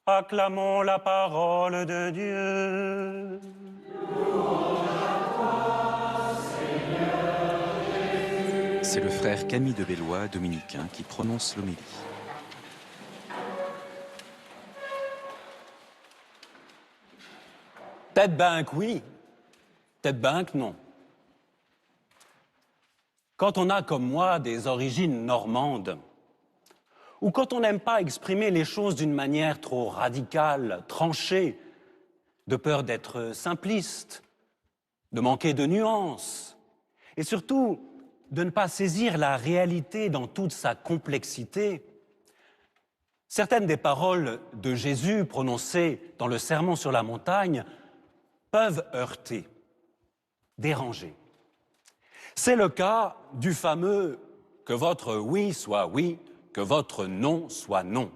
Acclamons la parole de Dieu. C'est le frère Camille de Bellois, dominicain, qui prononce l'homélie. Tête banque, oui. Tête banque, non. Quand on a, comme moi, des origines normandes, ou quand on n'aime pas exprimer les choses d'une manière trop radicale, tranchée, de peur d'être simpliste, de manquer de nuances, et surtout de ne pas saisir la réalité dans toute sa complexité, certaines des paroles de Jésus prononcées dans le Sermon sur la montagne peuvent heurter, déranger. C'est le cas du fameux « que votre oui soit oui, que votre non soit non ».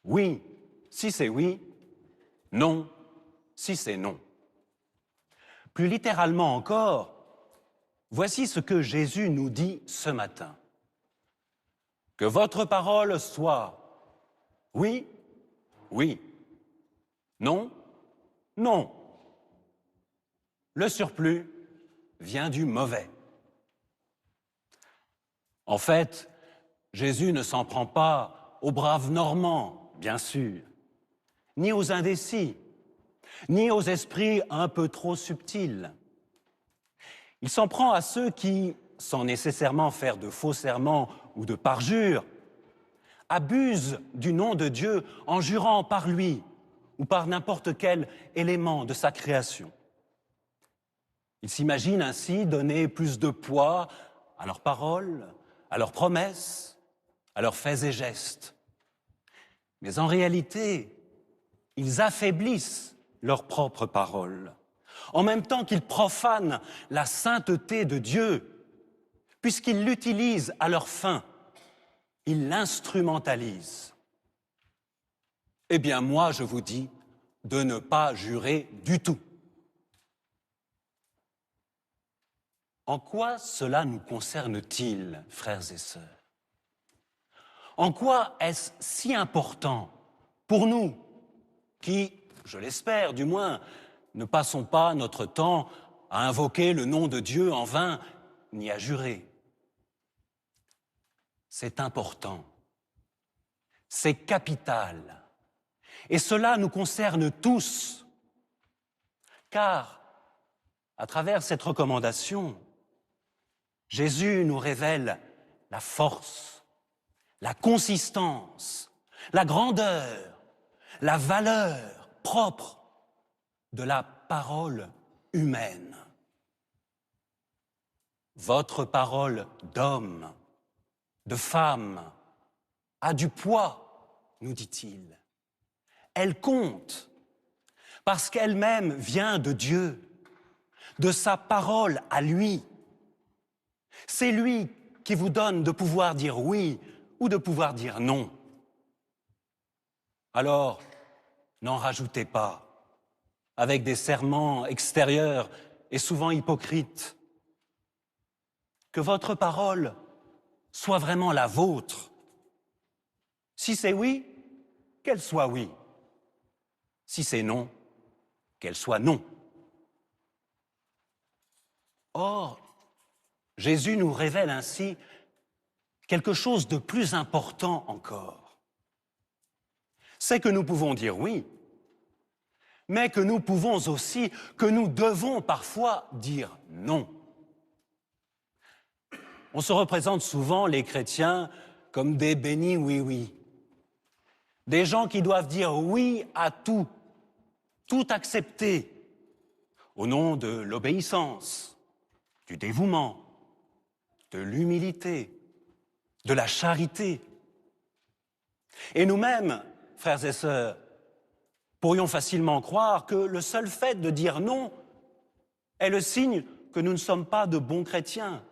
Oui, si c'est oui, non, si c'est non. Plus littéralement encore, voici ce que Jésus nous dit ce matin. Que votre parole soit oui, oui, non, non. Le surplus vient du mauvais. En fait, Jésus ne s'en prend pas aux braves Normands, bien sûr, ni aux indécis, ni aux esprits un peu trop subtils. Il s'en prend à ceux qui, sans nécessairement faire de faux serments ou de parjures, abusent du nom de Dieu en jurant par lui ou par n'importe quel élément de sa création. Ils s'imaginent ainsi donner plus de poids à leurs paroles, à leurs promesses, à leurs faits et gestes. Mais en réalité, ils affaiblissent leurs propres paroles, en même temps qu'ils profanent la sainteté de Dieu, puisqu'ils l'utilisent à leur fin, ils l'instrumentalisent. Eh bien, moi, je vous dis de ne pas jurer du tout. En quoi cela nous concerne-t-il, frères et sœurs? En quoi est-ce si important pour nous qui, je l'espère du moins, ne passons pas notre temps à invoquer le nom de Dieu en vain, ni à jurer? C'est important, c'est capital, et cela nous concerne tous, car, à travers cette recommandation, Jésus nous révèle la force, la consistance, la grandeur, la valeur propre de la parole humaine. Votre parole d'homme, de femme, a du poids, nous dit-il. Elle compte parce qu'elle-même vient de Dieu, de sa parole à lui. C'est lui qui vous donne de pouvoir dire oui ou de pouvoir dire non. Alors, n'en rajoutez pas avec des serments extérieurs et souvent hypocrites. Que votre parole soit vraiment la vôtre. Si c'est oui, qu'elle soit oui. Si c'est non, qu'elle soit non. Or, Jésus nous révèle ainsi quelque chose de plus important encore. C'est que nous pouvons dire oui, mais que nous pouvons aussi, que nous devons parfois dire non. On se représente souvent, les chrétiens, comme des bénis oui-oui. Des gens qui doivent dire oui à tout, tout accepter, au nom de l'obéissance, du dévouement, de l'humilité, de la charité. Et nous-mêmes, frères et sœurs, pourrions facilement croire que le seul fait de dire non est le signe que nous ne sommes pas de bons chrétiens,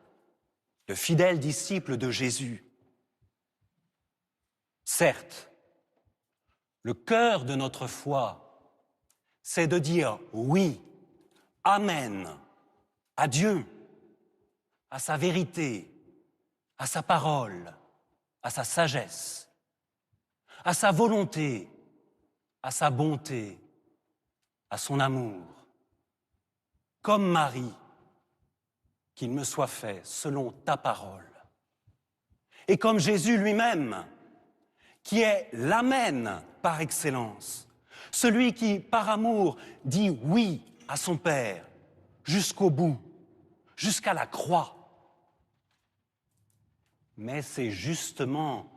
de fidèles disciples de Jésus. Certes, le cœur de notre foi, c'est de dire oui, amen, à Dieu, à sa vérité, à sa parole, à sa sagesse, à sa volonté, à sa bonté, à son amour. Comme Marie, qu'il me soit fait selon ta parole. Et comme Jésus lui-même, qui est l'Amen par excellence, celui qui, par amour, dit oui à son Père jusqu'au bout, jusqu'à la croix. Mais c'est justement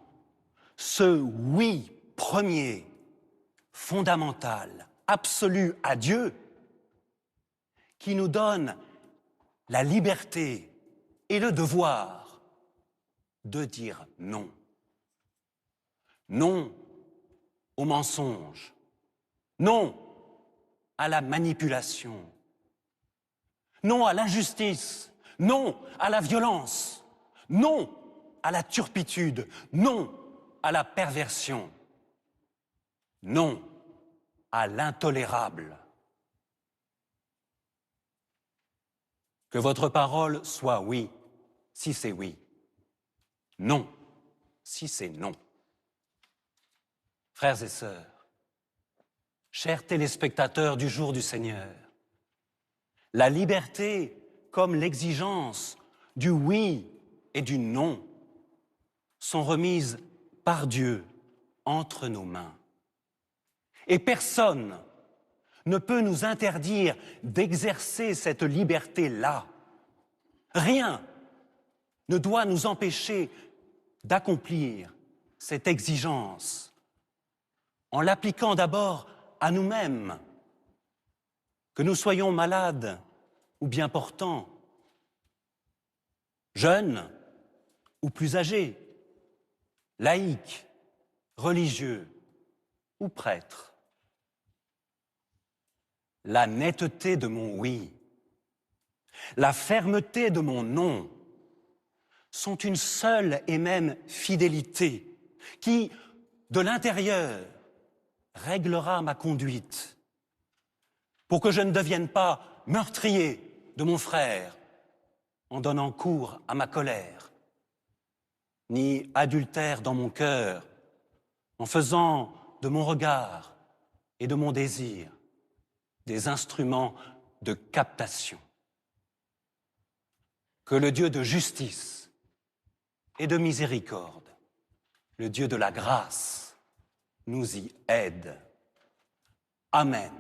ce oui premier, fondamental, absolu à Dieu, qui nous donne la liberté et le devoir de dire non. Non au mensonge, non à la manipulation, non à l'injustice, non à la violence, non à la turpitude, non à la perversion, non à l'intolérable. Que votre parole soit oui, si c'est oui, non, si c'est non. Frères et sœurs, chers téléspectateurs du jour du Seigneur, la liberté comme l'exigence du oui et du non sont remises par Dieu entre nos mains. Et personne ne peut nous interdire d'exercer cette liberté-là. Rien ne doit nous empêcher d'accomplir cette exigence en l'appliquant d'abord à nous-mêmes, que nous soyons malades ou bien portants, jeunes ou plus âgés, laïcs, religieux ou prêtres. La netteté de mon oui, la fermeté de mon non sont une seule et même fidélité qui, de l'intérieur, réglera ma conduite pour que je ne devienne pas meurtrier de mon frère en donnant cours à ma colère, ni adultère dans mon cœur en faisant de mon regard et de mon désir des instruments de captation. Que le Dieu de justice et de miséricorde, le Dieu de la grâce, nous y aide. Amen.